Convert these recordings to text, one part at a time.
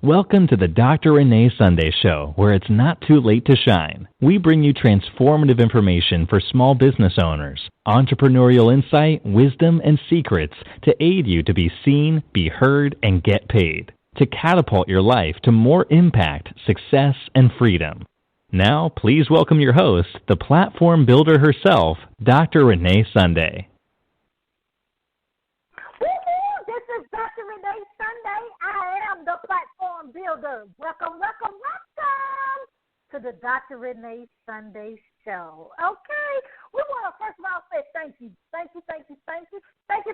Welcome to the Dr. Renee Sunday Show, where it's not too late to shine. We bring you transformative information for small business owners, entrepreneurial insight, wisdom, and secrets to aid you to be seen, be heard, and get paid, to catapult your life to more impact, success, and freedom. Now, please welcome your host, the platform builder herself, Dr. Renee Sunday. This is Dr. Renee Sunday. I am the platform builder. Welcome to the Dr. Renee Sunday Show. Okay, we want to first of all say thank you. Thank you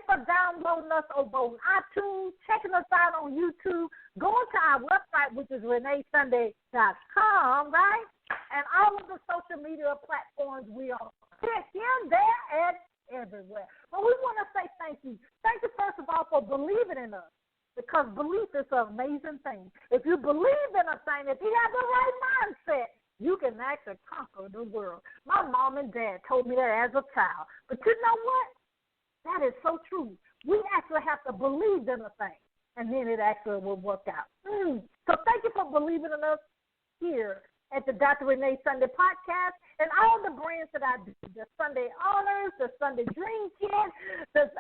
for downloading us over iTunes, checking us out on YouTube, going to our website, which is reneesunday.com, right? And all of the social media platforms we are here, there, and everywhere. But we want to say thank you. Thank you, first of all, for believing in us, because belief is an amazing thing. If you believe in a thing, if you have the right mindset, you can actually conquer the world. My mom and dad told me that as a child. But you know what? That is so true. We actually have to believe in a thing, and then it actually will work out. So thank you for believing in us here at the Dr. Renee Sunday podcast, and all the brands that I do, the Sunday Honors, the Sunday Dream Kit, the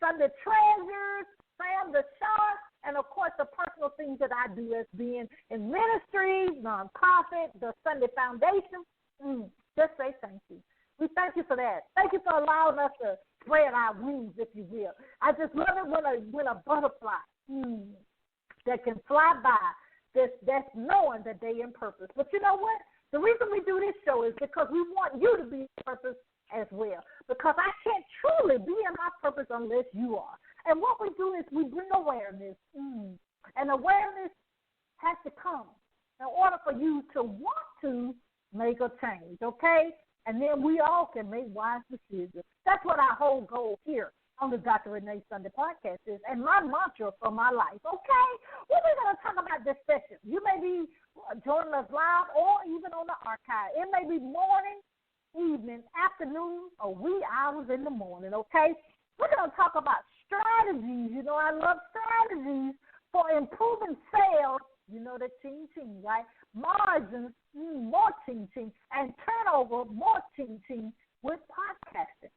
Sunday Treasures, Sam the Shark, and, of course, the personal things that I do as being in ministry, nonprofit, the Sunday Foundation. Just say thank you. We thank you for that. Thank you for allowing us to spread our wings, if you will. I just love it when a butterfly that can fly by, that's knowing that they in purpose. But you know what? The reason we do this show is because we want you to be in purpose as well. Because I can't truly be in my purpose unless you are. And what we do is we bring awareness. And awareness has to come in order for you to want to make a change, okay? And then we all can make wise decisions. That's what our whole goal here on the Dr. Renee Sunday podcast is, and my mantra for my life, okay? What we're going to talk about this session. You may be joining us live or even on the archive. It may be morning, evening, afternoon, or wee hours in the morning, okay? We're going to talk about strategies. You know, I love strategies for improving sales. You know the ching-ching, right? Margins, more ching-ching, and turnover, more ching-ching with podcasting.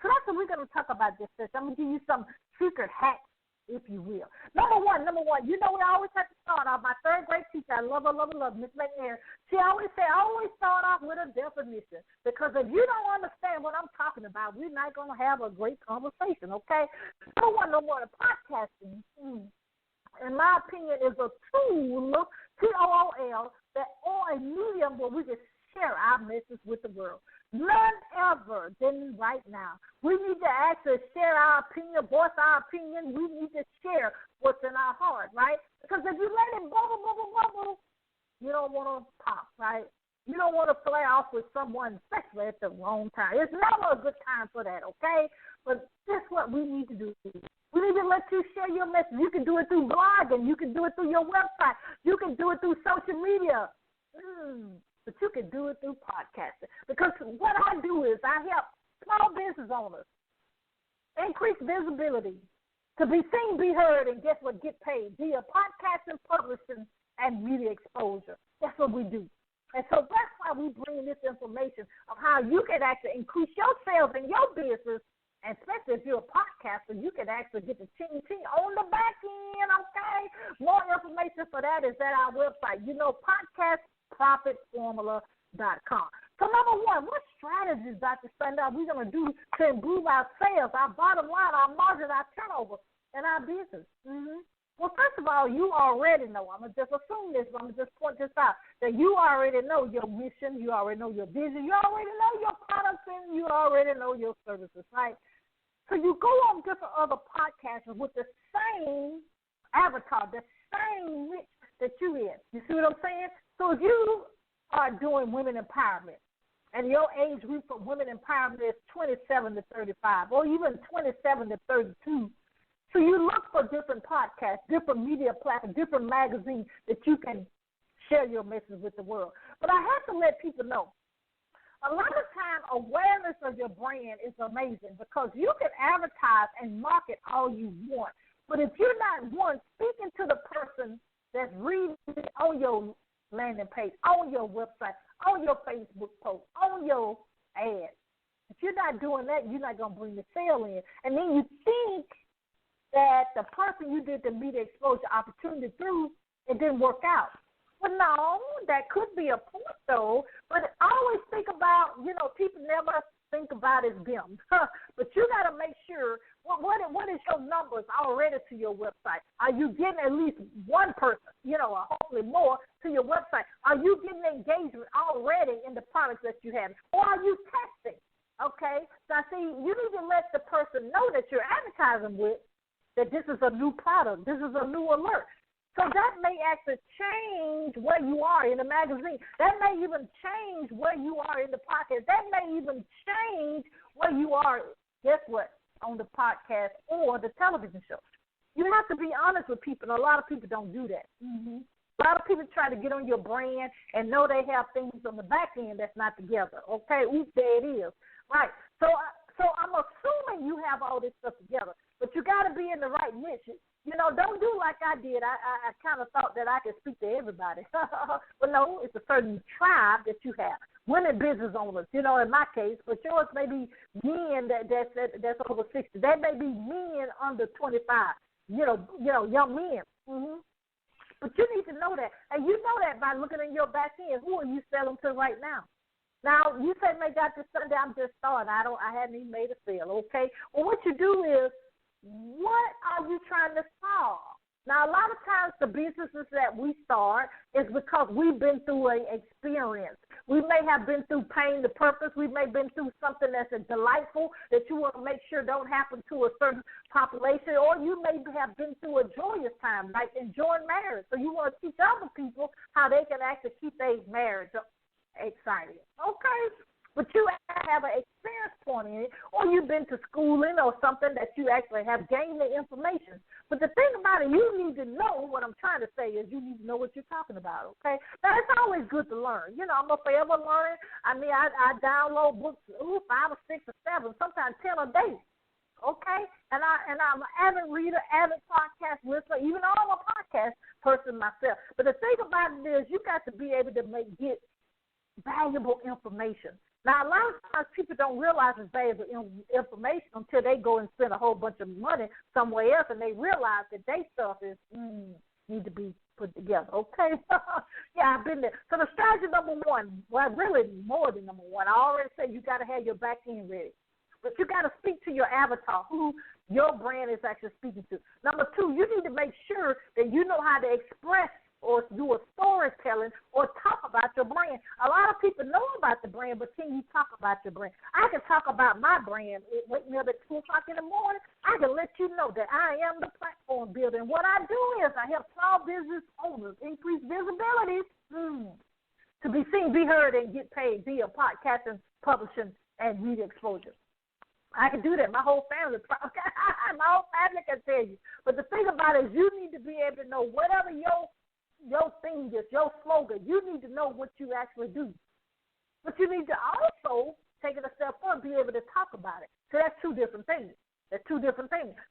So that's what we're going to talk about this session. I'm going to give you some secret hacks, if you will. Number one, you know we always have to start off. My third grade teacher, I love her, Miss McNair. She always said, always start off with a definition, because if you don't understand what I'm talking about, we're not going to have a great conversation, okay? Number one, podcasting, in my opinion, is a tool, T-O-O-L, or a medium where we can share our message with the world. None other than right now. We need to actually share our opinion, voice our opinion. We need to share what's in our heart, right? Because if you let it bubble, you don't want to pop, right? You don't want to flare off with someone, especially at the wrong time. It's never a good time for that, okay? But that's what we need to do. We need to let you share your message. You can do it through blogging. You can do it through your website. You can do it through social media. But you can do it through podcasting. Because what I do is I help small business owners increase visibility, to be seen, be heard, and guess what, get paid via podcasting, publishing, and media exposure. That's what we do. And so that's why we bring this information of how you can actually increase your sales in your business, and especially if you're a podcaster, you can actually get the ching-ching on the back end, okay? More information for that is at our website. You know, podcastprofitformula.com. So number one, what strategies, Dr. Sunday, are we going to do to improve our sales, our bottom line, our margin, our turnover, and our business? Well, first of all, you already know. I'm going to just assume this. I'm going to just point this out, that you already know your mission. You already know your vision. You already know your products, and you already know your services, right? So you go on different other podcasts with the same avatar, the same niche that you in. You see what I'm saying? So if you are doing women empowerment, and your age group for women empowerment is 27 to 35, or even 27 to 32, so you look for different podcasts, different media platforms, different magazines that you can share your message with the world. But I have to let people know, a lot of time awareness of your brand is amazing, because you can advertise and market all you want. But if you're not, one, speaking to the person that's reading on your landing page, on your website, on your Facebook post, on your ad, if you're not doing that, you're not going to bring the sale in. And then you think that the person you did the media exposure opportunity through, it didn't work out. Well, no, that could be a point, though. But always think about, people never think about as them. But you got to make sure, what is your numbers already to your website? Are you getting at least one person, or hopefully more, to your website? Are you getting engagement already in the products that you have? Or are you testing? Okay? Now, see, you need to let the person know that you're advertising with that this is a new product, this is a new alert. So that may actually change where you are in the magazine. That may even change where you are in the podcast. That may even change where you are, guess what, on the podcast or the television show. You have to be honest with people, and a lot of people don't do that. Mm-hmm. A lot of people try to get on your brand and know they have things on the back end that's not together. Okay, oops, there it is. Right. So I'm assuming you have all this stuff together, but you got to be in the right niche. Don't do like I did. I kind of thought that I could speak to everybody. But no, it's a certain tribe that you have. Women business owners, in my case, but yours may be men that's over 60. That may be men under 25, young men. Mm-hmm. But you need to know that. And you know that by looking in your back end. Who are you selling to right now? Now, you say, maybe Dr. Sunday, I'm just starting. I hadn't even made a sale, okay? Well, what you do is, what are you trying to solve? Now, a lot of times the businesses that we start is because we've been through an experience. We may have been through pain to purpose. We may have been through something that's delightful that you want to make sure don't happen to a certain population, or you may have been through a joyous time, like enjoying marriage. So you want to teach other people how they can actually keep their marriage excited. Okay? But you have an experience point in it, or you've been to schooling or something that you actually have gained the information. But the thing about it, you need to know what I'm trying to say is you need to know what you're talking about, okay? Now, it's always good to learn. I'm a forever learner. I mean, I download books, 5 or 6 or 7, sometimes 10 a day, okay? And I'm an avid reader, avid podcast listener, even though I'm a podcast person myself. But the thing about it is you got to be able to get valuable information. Now, a lot of times people don't realize it's valuable information until they go and spend a whole bunch of money somewhere else, and they realize that their stuff is need to be put together, okay? Yeah, I've been there. So the strategy number one, well, really more than number one, I already said you got to have your back end ready. But you got to speak to your avatar, who your brand is actually speaking to. Number two, you need to make sure that you know how to express or do a storytelling or talk about your brand. A lot of people know about the brand, but can you talk about your brand? I can talk about my brand. Wake me up at 2 o'clock in the morning. I can let you know that I am the platform builder. And what I do is I help small business owners increase visibility to be seen, be heard, and get paid via podcasting, publishing, and media exposure. I can do that. My whole family can tell you. But the thing about it is you need to be able to know whatever your thing is, your slogan, you need to know what you actually do. But you need to also take it a step further, be able to talk about it. So that's two different things.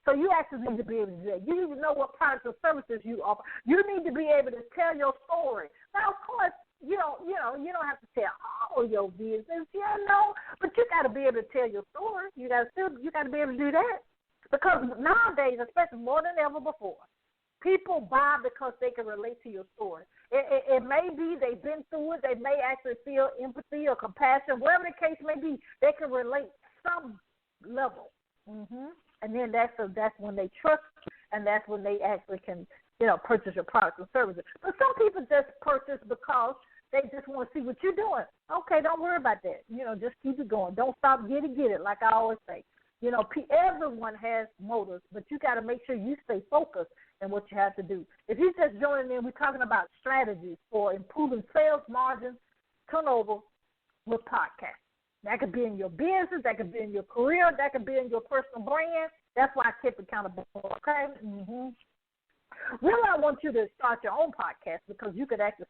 So you actually need to be able to do that. You need to know what products or services you offer. You need to be able to tell your story. Now, of course, you don't have to tell all your business, but you got to be able to tell your story. You got to be able to do that. Because nowadays, especially more than ever before, people buy because they can relate to your story. It may be they've been through it. They may actually feel empathy or compassion. Whatever the case may be, they can relate some level. Mm-hmm. And then that's when they trust you, and that's when they actually can, purchase your products and services. But some people just purchase because they just want to see what you're doing. Okay, don't worry about that. Just keep it going. Don't stop. Get it, like I always say. Everyone has motives, but you got to make sure you stay focused in what you have to do. If you're just joining in, we're talking about strategies for improving sales margins, turnover with podcasts. That could be in your business, that could be in your career, that could be in your personal brand. That's why I keep accountable. Okay. Mm-hmm. Really, I want you to start your own podcast because you can actually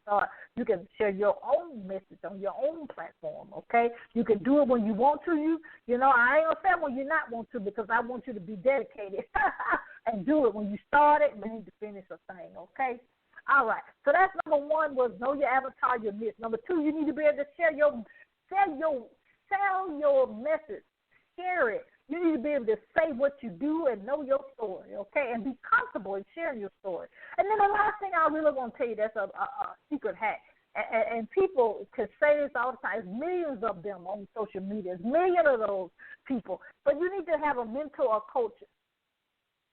you can share your own message on your own platform, okay? You can do it when you want to. You know, I ain't going to say when you not want to because I want you to be dedicated and do it. When you start it, you need to finish a thing, okay? All right. So that's number one was know your avatar, your niche. Number two, you need to be able to sell your message. Share it. You need to be able to say what you do and know your story, okay, and be comfortable in sharing your story. And then the last thing I really want to tell you, that's a secret hack, and people can say this all the time. There's millions of them on social media. There's millions of those people. But you need to have a mentor or coach.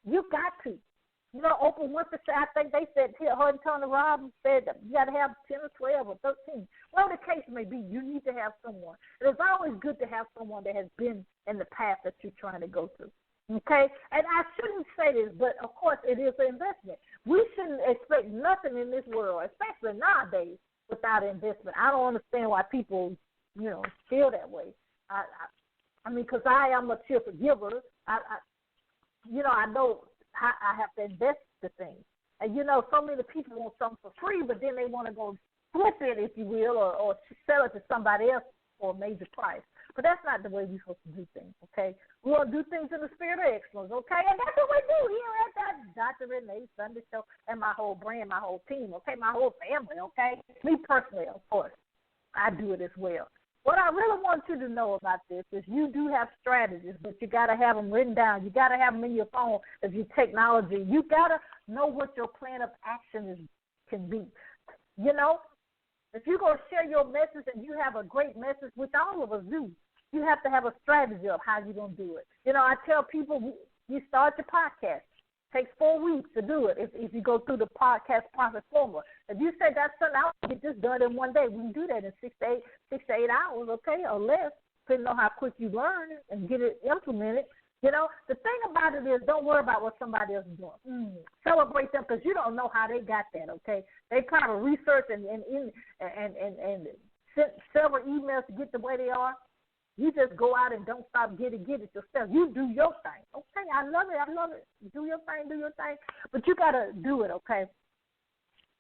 You got to. You know, Oprah Winfrey said, I think they said, her and Tony Robbins said that you got to have 10 or 12 or 13. Whatever the case may be, you need to have someone. And it's always good to have someone that has been in the path that you're trying to go to. Okay? And I shouldn't say this, but, of course, it is an investment. We shouldn't expect nothing in this world, especially nowadays, without investment. I don't understand why people, feel that way. I mean, because I am a cheerful giver. I know I have to invest the thing. And, so many people want something for free, but then they want to go flip it, if you will, or sell it to somebody else for a major price. But that's not the way we're supposed to do things, okay? We want to do things in the spirit of excellence, okay? And that's what we do here at that Dr. Renee Sunday Show and my whole brand, my whole team, okay? My whole family, okay? Me personally, of course, I do it as well. What I really want you to know about this is you do have strategies, but you got to have them written down. You got to have them in your phone if you technology. You got to know what your plan of action can be. If you're going to share your message and you have a great message, which all of us do, you have to have a strategy of how you're going to do it. I tell people you start your podcast. It takes 4 weeks to do it if you go through the podcast profit formula. If you say that's something, I'll get this done in one day, we can do that in 6 to 8 hours, okay, or less, depending on how quick you learn and get it implemented. The thing about it is don't worry about what somebody else is doing. Celebrate them because you don't know how they got that, okay? They probably research and sent several emails to get the way they are. You just go out and don't stop get it yourself. You do your thing. Okay, I love it. Do your thing. But you got to do it, okay?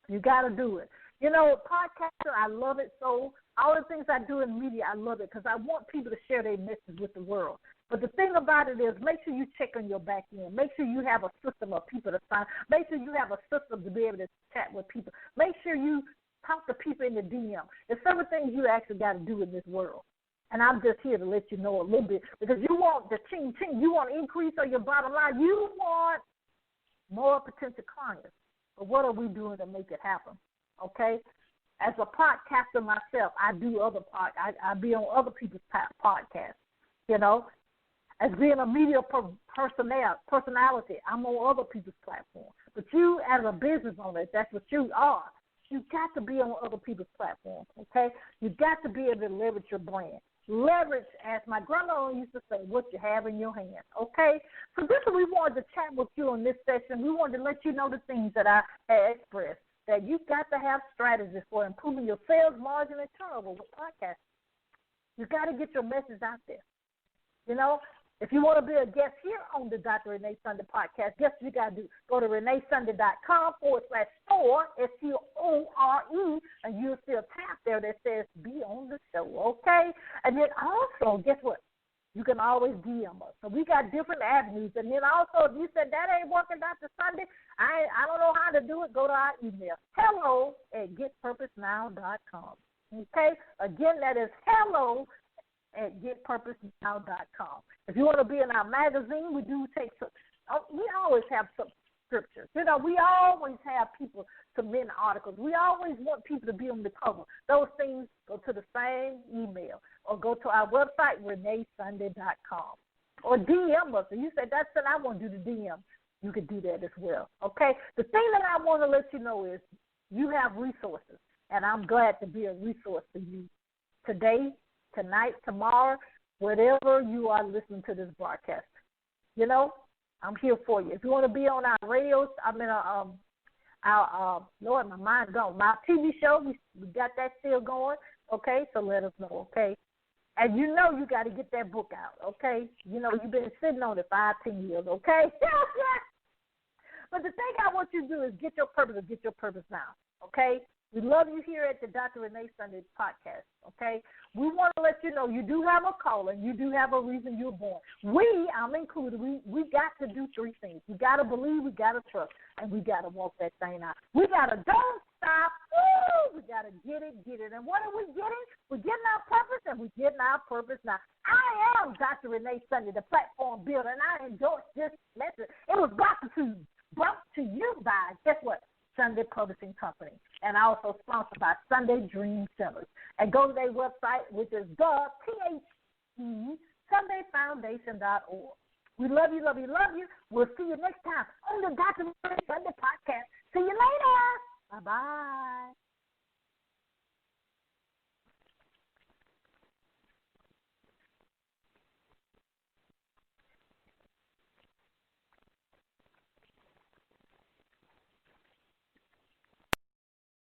You got to do it. Podcasting, I love it. So all the things I do in media, I love it because I want people to share their message with the world. But the thing about it is make sure you check on your back end. Make sure you have a system of people to sign. Make sure you have a system to be able to chat with people. Make sure you talk to people in the DM. There's several things you actually got to do in this world. And I'm just here to let you know a little bit because you want the ching-ching. You want increase on your bottom line. You want more potential clients. But what are we doing to make it happen? Okay? As a podcaster myself, I do other I be on other people's podcasts, As being a media personality, I'm on other people's platforms. But you, as a business owner, that's what you are. You got to be on other people's platforms, okay? You got to be able to leverage your brand. Leverage, as my grandmother used to say, what you have in your hand, okay? So this is what we wanted to chat with you on this session. We wanted to let you know the things that I had expressed, that you got to have strategies for improving your sales margin and turnover with podcasting. You got to get your message out there. If you want to be a guest here on the Dr. Renee Sunday podcast, guess what you got to do? Go to reneesunday.com/store, STORE, and you'll see a tab there that says be on the show, okay? And then also, guess what? You can always DM us. So we got different avenues. And then also, if you said that ain't working, Dr. Sunday, I don't know how to do it, go to our email, hello@getpurposenow.com, okay? Again, that is hello@getpurposenow.com. If you want to be in our magazine, we always have subscriptions. We always have people submitting articles. We always want people to be on the cover. Those things go to the same email or go to our website, reneesunday.com. Or DM us. And you say, that's it, I want to do the DM. You can do that as well, okay? The thing that I want to let you know is you have resources, and I'm glad to be a resource for you today, tonight, tomorrow, whatever you are listening to this broadcast. I'm here for you. If you want to be on our radios, Lord, my mind's gone. My TV show, we got that still going, okay? So let us know, okay? And you got to get that book out, okay? You've been sitting on it 5-10 years, okay? But the thing I want you to do is get your purpose and get your purpose now, okay? We love you here at the Dr. Renee Sunday podcast, okay? We want to let you know you do have a calling. You do have a reason you're born. I'm included, we got to do three things. We got to believe, we got to trust, and we got to walk that thing out. We got to don't stop. Woo! We got to get it. And what are we getting? We're getting our purpose, and we're getting our purpose now. I am Dr. Renee Sunday, the platform builder, and I endorse this message. It was brought to you by, guess what? Sunday Publishing Company, and also sponsored by Sunday Dream Centers. And go to their website, which is SundayFoundation.org. We love you, love you, love you. We'll see you next time on the Dr. Sunday podcast. See you later. Bye-bye.